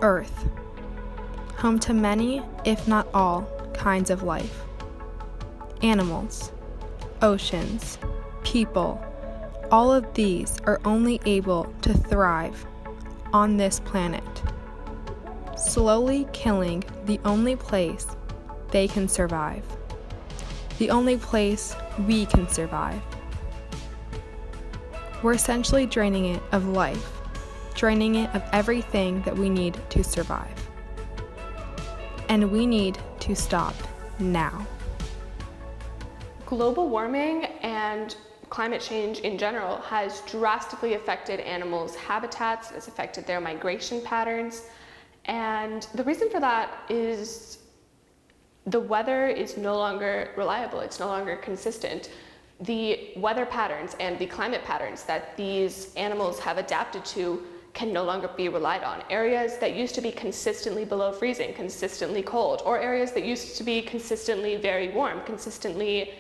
Earth, home to many, if not all, kinds of life. Animals, oceans, people, all of these are only able to thrive on this planet, slowly killing the only place they can survive, the only place we can survive. We're essentially draining it of life, draining it of everything that we need to survive. And we need to stop now. Global warming and climate change in general has drastically affected animals' habitats, it's affected their migration patterns, and the reason for that is the weather is no longer reliable, it's no longer consistent. The weather patterns and the climate patterns that these animals have adapted to can no longer be relied on. Areas that used to be consistently below freezing, consistently cold, or areas that used to be consistently very warm, consistently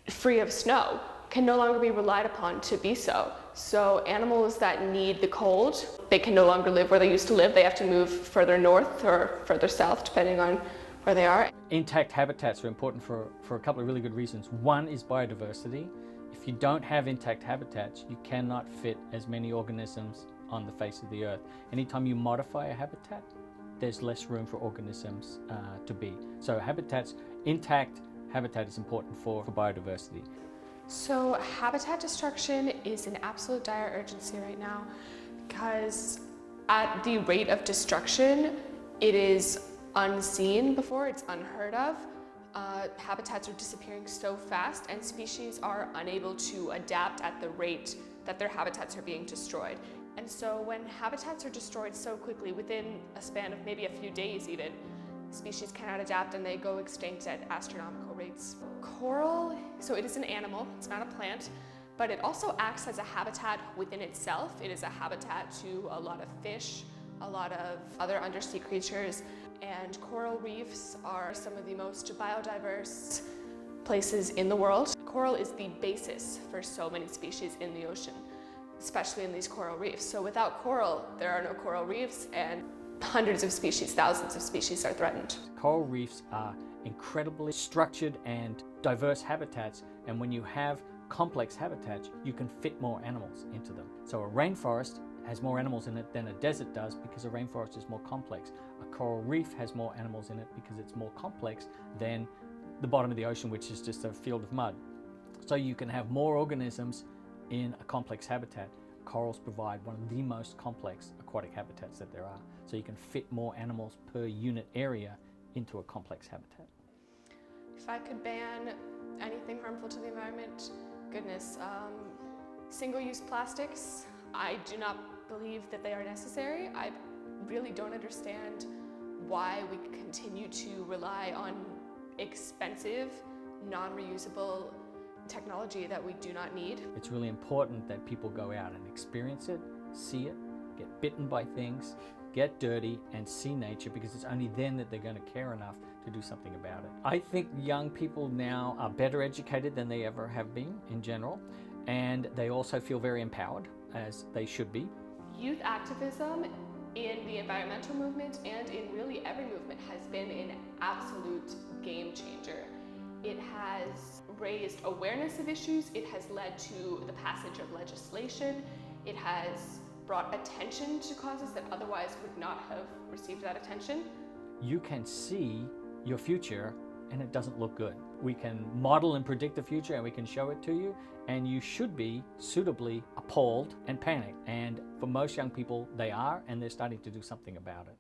free of snow, can no longer be relied upon to be so. So animals that need the cold, they can no longer live where they used to live. They have to move further north or further south, depending on where they are. Intact habitats are important for a couple of really good reasons. One is biodiversity. If you don't have intact habitats, you cannot fit as many organisms on the face of the earth. Anytime you modify a habitat, there's less room for organisms to be. So intact habitat is important for biodiversity. So habitat destruction is an absolute dire urgency right now because at the rate of destruction, it is unseen before, it's unheard of. Habitats are disappearing so fast and species are unable to adapt at the rate that their habitats are being destroyed. And so when habitats are destroyed so quickly, within a span of maybe a few days even, species cannot adapt and they go extinct at astronomical rates. Coral, so it is an animal, it's not a plant, but it also acts as a habitat within itself. It is a habitat to a lot of fish, a lot of other undersea creatures, and coral reefs are some of the most biodiverse places in the world. Coral is the basis for so many species in the ocean, especially in these coral reefs. So without coral, there are no coral reefs, and hundreds of species, thousands of species are threatened. Coral reefs are incredibly structured and diverse habitats, and when you have complex habitats, you can fit more animals into them. So a rainforest has more animals in it than a desert does because a rainforest is more complex. A coral reef has more animals in it because it's more complex than the bottom of the ocean, which is just a field of mud. So you can have more organisms in a complex habitat. Corals provide one of the most complex aquatic habitats that there are. So you can fit more animals per unit area into a complex habitat. If I could ban anything harmful to the environment, goodness, single-use plastics, I do not believe that they are necessary. I really don't understand why we continue to rely on expensive, non-reusable technology that we do not need. It's really important that people go out and experience it, see it, get bitten by things, get dirty, and see nature, because it's only then that they're going to care enough to do something about it. I think young people now are better educated than they ever have been in general, and they also feel very empowered, as they should be. Youth activism in the environmental movement and in really every movement has been an absolute game changer. It has raised awareness of issues, it has led to the passage of legislation, it has brought attention to causes that otherwise would not have received that attention. You can see your future and it doesn't look good. We can model and predict the future and we can show it to you, and you should be suitably appalled and panicked. And for most young people, they are, and they're starting to do something about it.